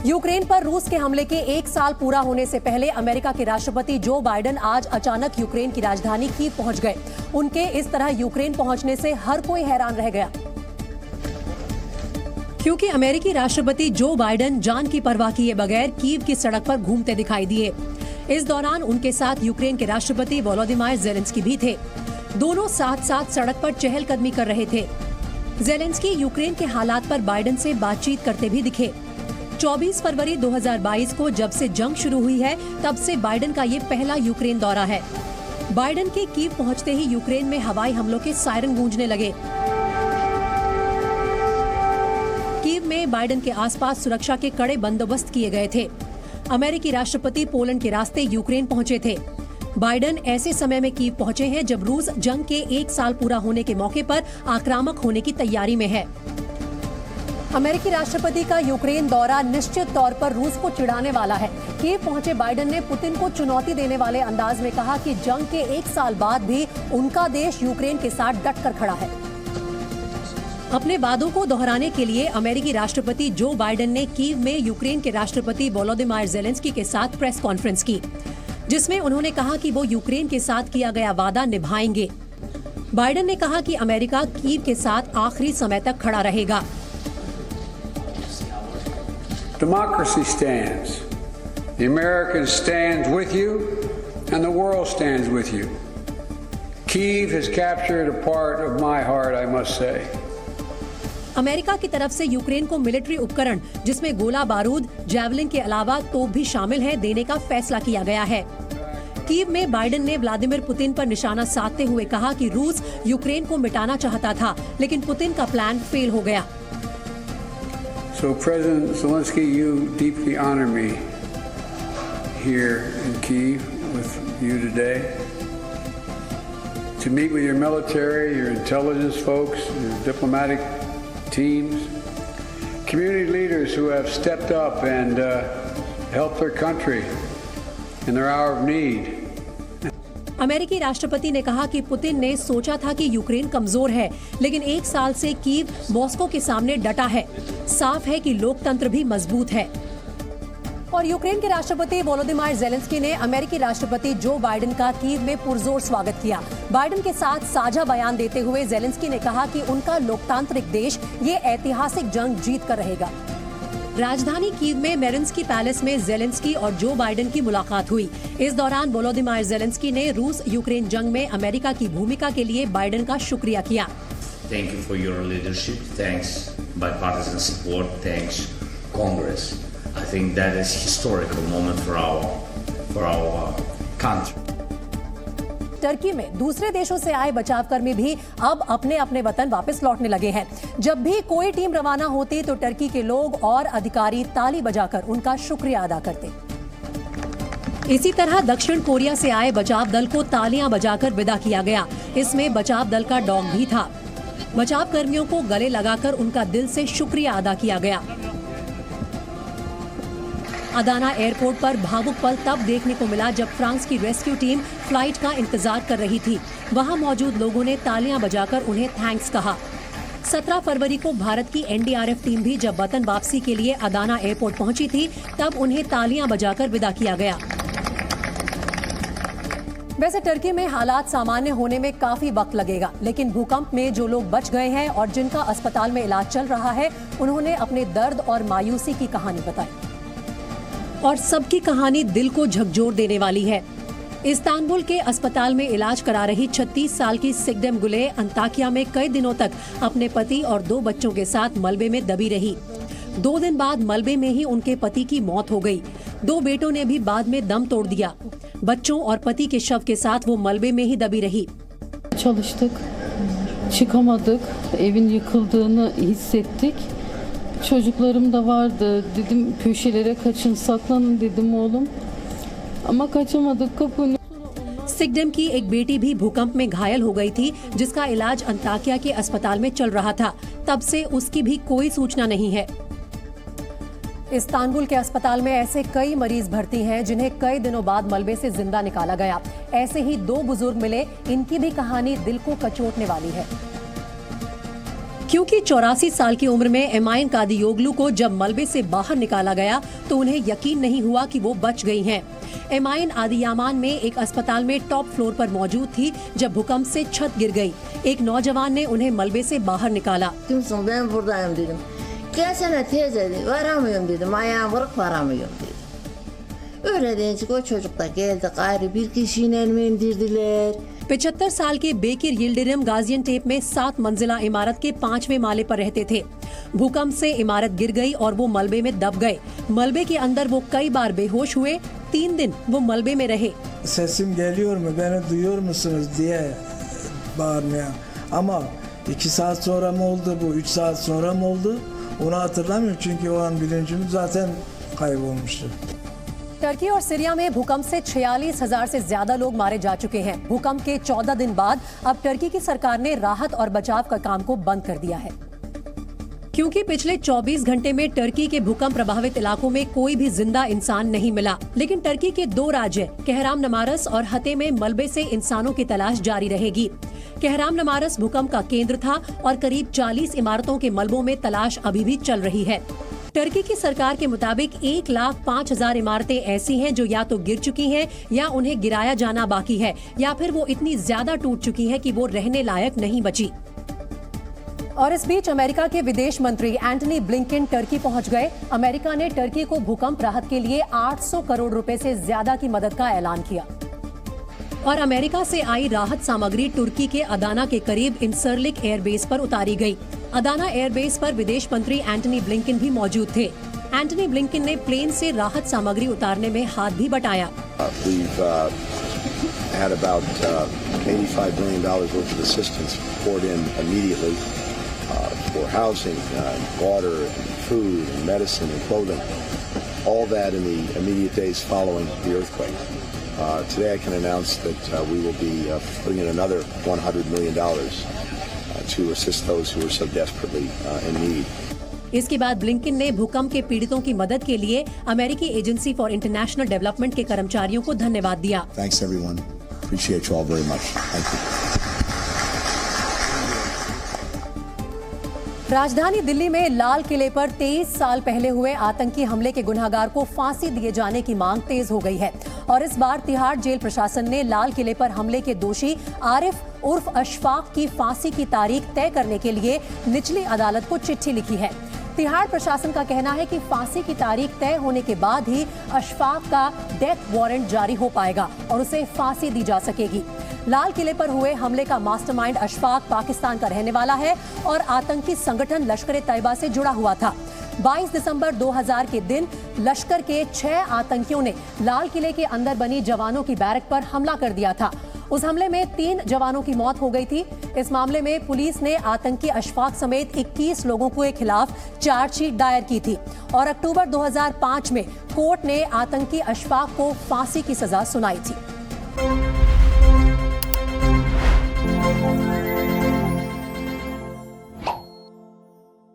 Ukraine पर रूस के हमले के 1 साल पूरा होने से पहले अमेरिका के राष्ट्रपति जो बाइडेन आज अचानक यूक्रेन की राजधानी कीव पहुंच गए। उनके इस तरह यूक्रेन पहुंचने से हर कोई हैरान रह गया, क्योंकि अमेरिकी राष्ट्रपति जो बाइडेन जान की परवाह किए बगैर कीव की सड़क पर घूमते दिखाई दिए। इस दौरान उनके साथ यूक्रेन के राष्ट्रपति वोलोदिमीर ज़ेलेंस्की भी थे। दोनों साथ साथ सड़क पर चहलकदमी कर रहे थे। ज़ेलेंस्की यूक्रेन के हालात पर बाइडेन से बातचीत करते भी दिखे। 24 फरवरी 2022 को जब से जंग शुरू हुई है, तब से बाइडेन का ये पहला यूक्रेन दौरा है। बाइडेन के कीव पहुंचते ही यूक्रेन में हवाई हमलों के सायरन गूंजने लगे। कीव में बाइडेन के आसपास सुरक्षा के कड़े बंदोबस्त किए गए थे। अमेरिकी राष्ट्रपति पोलैंड के रास्ते यूक्रेन पहुंचे थे। बाइडेन ऐसे समय में कीव पहुंचे हैं जब रूस जंग के 1 साल पूरा होने के मौके पर आक्रामक होने की तैयारी में है। अमेरिकी राष्ट्रपति का यूक्रेन दौरा निश्चित तौर पर रूस को चिढ़ाने वाला है। कीव पहुंचे बाइडेन ने पुतिन को चुनौती देने वाले अंदाज में कहा कि जंग के 1 साल बाद भी उनका देश यूक्रेन के साथ डट कर खड़ा है। अपने वादों को दोहराने के लिए अमेरिकी राष्ट्रपति जो बाइडेन ने कीव में यूक्रेन के राष्ट्रपति वोलोदिमीर ज़ेलेंस्की के साथ प्रेस कॉन्फ्रेंस की, जिसमें उन्होंने कहा कि वो यूक्रेन के साथ किया गया वादा निभाएंगे। बाइडेन ने कहा कि अमेरिका कीव के साथ आखिरी समय तक खड़ा रहेगा। Democracy stands. The Americans stand with you and the world stands with you. Kyiv has captured a part of my heart, I must say. America की तरफ से यूक्रेन को मिलिट्री उपकरण, जिसमें गोला बारूद, जैवलिन के अलावा तोप भी शामिल है, देने का फैसला किया गया है। कीव में बाइडेन ने व्लादिमीर पुतिन पर निशाना साधते हुए कहा कि रूस यूक्रेन को मिटाना चाहता था, लेकिन पुतिन का प्लान फेल हो गया। So, President Zelensky, you deeply honor me here in Kyiv with you today. To meet with your military, your intelligence folks, your diplomatic teams, community leaders who have stepped up and helped their country in their hour of need. अमेरिकी राष्ट्रपति ने कहा कि Putin ने सोचा था कि Ukraine कमजोर है, लेकिन 1 साल से कीव मॉस्को के सामने डटा है। साफ है कि लोकतंत्र भी मजबूत है। और यूक्रेन के राष्ट्रपति वोलोदिमीर ज़ेलेंस्की ने अमेरिकी राष्ट्रपति जो बाइडेन का कीव में पुरजोर स्वागत किया। बाइडेन के साथ साझा बयान देते हुए ज़ेलेंस्की ने कहा कि उनका लोकतांत्रिक देश ये ऐतिहासिक जंग जीत कर रहेगा। राजधानी कीव में मेरिन्स्की पैलेस में ज़ेलेंस्की और जो बाइडेन की मुलाकात हुई। इस दौरान वोलोदिमीर ज़ेलेंस्की ने रूस यूक्रेन जंग में अमेरिका की भूमिका के लिए बाइडेन का शुक्रिया किया। Thank you for your leadership. Thanks bipartisan support. Thanks Congress. I think that is historical moment for our country. Turkey में दूसरे देशों से आए बचावकर्मी भी अब अपने अपने वतन वापस लौटने लगे हैं। जब भी कोई टीम रवाना होती तो टर्की के लोग और अधिकारी ताली बजाकर उनका शुक्रिया अदा करते। इसी तरह दक्षिण कोरिया से आए बचाव दल को तालियां बजाकर विदा किया गया। इसमें बचाव दल का डॉग भी था। बचाव कर्मियों को गले लगाकर उनका दिल से शुक्रिया अदा किया गया। अदाना एयरपोर्ट पर भावुक पल तब देखने को मिला जब फ्रांस की रेस्क्यू टीम फ्लाइट का इंतजार कर रही थी। वहां मौजूद लोगों ने तालियां बजाकर उन्हें थैंक्स कहा। 17 फरवरी को भारत की एनडीआरएफ टीम भी जब वतन वापसी के लिए अदाना एयरपोर्ट पहुंची थी, तब उन्हें तालियां बजाकर विदा किया गया। वैसे टर्की में हालात सामान्य होने में काफी वक्त लगेगा, लेकिन भूकंप में जो लोग बच गए हैं और जिनका अस्पताल में इलाज चल रहा है, उन्होंने अपने दर्द और मायूसी की कहानी बताई। और सबकी कहानी दिल को झकझोर देने वाली है। इस्तांबुल के अस्पताल में इलाज करा रही 36 साल की सिगडेम गुले अंताकिया में कई दिनों तक अपने पति और 2 बच्चों के साथ मलबे में दबी रही। 2 दिन बाद मलबे में ही उनके पति की मौत हो गई। 2 बेटों ने भी बाद में दम तोड़ दिया। बच्चों और पति के शव के साथ वो मलबे में ही दबी रही। Çalıştık, çıkamadık, evin yıkıldığını hissettik. Çocuklarım da vardı. Dedim köşelere kaçın, saklanın dedim oğlum. Ama kaçamadık kapının. सिगडेम की एक बेटी भी भूकंप में घायल हो गई थी, जिसका इलाज अंताकिया के अस्पताल में चल रहा था। तब से उसकी भी कोई सूचना नहीं है। इस्तांबुल के अस्पताल में ऐसे कई मरीज भर्ती हैं जिन्हें कई दिनों बाद मलबे से जिंदा निकाला गया। ऐसे ही 2 बुजुर्ग मिले, इनकी भी कहानी दिल को कचोटने वाली है। क्योंकि 84 साल की उम्र में एमाइन कादियोगलू को जब मलबे से बाहर निकाला गया तो उन्हें यकीन नहीं हुआ कि वो बच गई हैं। एमाइन आदियामान में एक अस्पताल में टॉप फ्लोर पर मौजूद थी जब भूकंप से छत गिर गई। एक नौजवान ने उन्हें मलबे से बाहर निकाला। Ben buradayım dedim. Gelsene teyze dedi. Varamıyorum dedim. Ayağım kırık varamıyorum dedim. Öyle deyince o çocuk da geldi. Gayrı bir kişiyle mi indirdiler? 75 साल के बेकिर यिल्डिरिम गाजियनटेप में 7 मंजिला इमारत के 5वें माले पर रहते थे। भूकंप से इमारत गिर गई और वो मलबे में दब गए। मलबे के अंदर वो कई बार बेहोश हुए। 3 दिन वो मलबे में रहे। Sesim geliyor mu, beni duyuyor musunuz diye bağırmaya. Ama 2 saat sonra mı oldu bu, 3 saat sonra mı oldu onu hatırlamıyorum çünkü o an bilincim zaten kaybolmuştu. Turkey और सीरिया में भूकंप से 46,000 से ज्यादा लोग मारे जा चुके हैं। भूकंप के 14 दिन बाद अब टर्की की सरकार ने राहत और बचाव का काम को बंद कर दिया है। क्योंकि पिछले 24 घंटे में टर्की के भूकंप प्रभावित इलाकों में कोई भी जिंदा इंसान नहीं मिला, लेकिन टर्की के 2 राज्य कहरामनमारस और हते में मलबे से इंसानों की तलाश जारी रहेगी। कहरामनमारस भूकंप का केंद्र था और करीब 40 इमारतों के मलबों में तलाश अभी भी चल रही है। टर्की की सरकार के मुताबिक 1,05,000 इमारतें ऐसी हैं जो या तो गिर चुकी हैं या उन्हें गिराया जाना बाकी है, या फिर वो इतनी ज्यादा टूट चुकी हैं कि वो रहने लायक नहीं बची। और इस बीच अमेरिका के विदेश मंत्री एंटनी ब्लिंकन टर्की पहुंच गए। अमेरिका ने टर्की को भूकंप राहत के लिए 800 करोड़ रुपए से ज्यादा की मदद का ऐलान किया। और अमेरिका से आई राहत सामग्री तुर्की के अदाना के करीब इंसरलिक एयरबेस पर उतारी गई। अदाना एयरबेस पर विदेश मंत्री एंटनी ब्लिंकन भी मौजूद थे। एंटनी ब्लिंकन ने प्लेन से राहत सामग्री उतारने में हाथ भी बटाया। We've had about $85 million worth of assistance poured in immediately for housing, water, food, medicine, and clothing. All that in the immediate days following the earthquake. Today I can announce that we will be putting in another $100 million to assist those who are so desperately in need. इसके बाद Blinken ने भूकंप के पीड़ितों की मदद के लिए अमेरिकी एजेंसी फॉर इंटरनेशनल डेवलपमेंट के कर्मचारियों को धन्यवाद दिया। Thanks everyone. Appreciate you all very much. Thank you. राजधानी दिल्ली में लाल किले पर 23 साल पहले हुए आतंकी हमले के गुनहगार को फांसी दिए जाने की मांग तेज हो गई है और इस बार तिहाड़ जेल प्रशासन ने लाल किले पर हमले के दोषी आरिफ उर्फ अशफाक की फांसी की तारीख तय करने के लिए निचली अदालत को चिट्ठी लिखी है। तिहाड़ प्रशासन का कहना है कि फांसी की तारीख तय होने के बाद ही अशफाक का डेथ वारंट जारी हो पाएगा और उसे फांसी दी जा सकेगी। लाल किले पर हुए हमले का मास्टरमाइंड अशफाक पाकिस्तान का रहने वाला है और आतंकी संगठन लश्कर-ए-तैयबा से जुड़ा हुआ था। 22 दिसंबर 2000 के दिन लश्कर के 6 आतंकियों ने लाल किले के अंदर बनी जवानों की बैरक पर हमला कर दिया था। उस हमले में 3 जवानों की मौत हो गई थी। इस मामले में पुलिस ने आतंकी अशफाक समेत 21 लोगों के खिलाफ चार्जशीट दायर की थी और अक्टूबर 2005 में कोर्ट ने आतंकी अशफाक को फांसी की सजा सुनाई थी।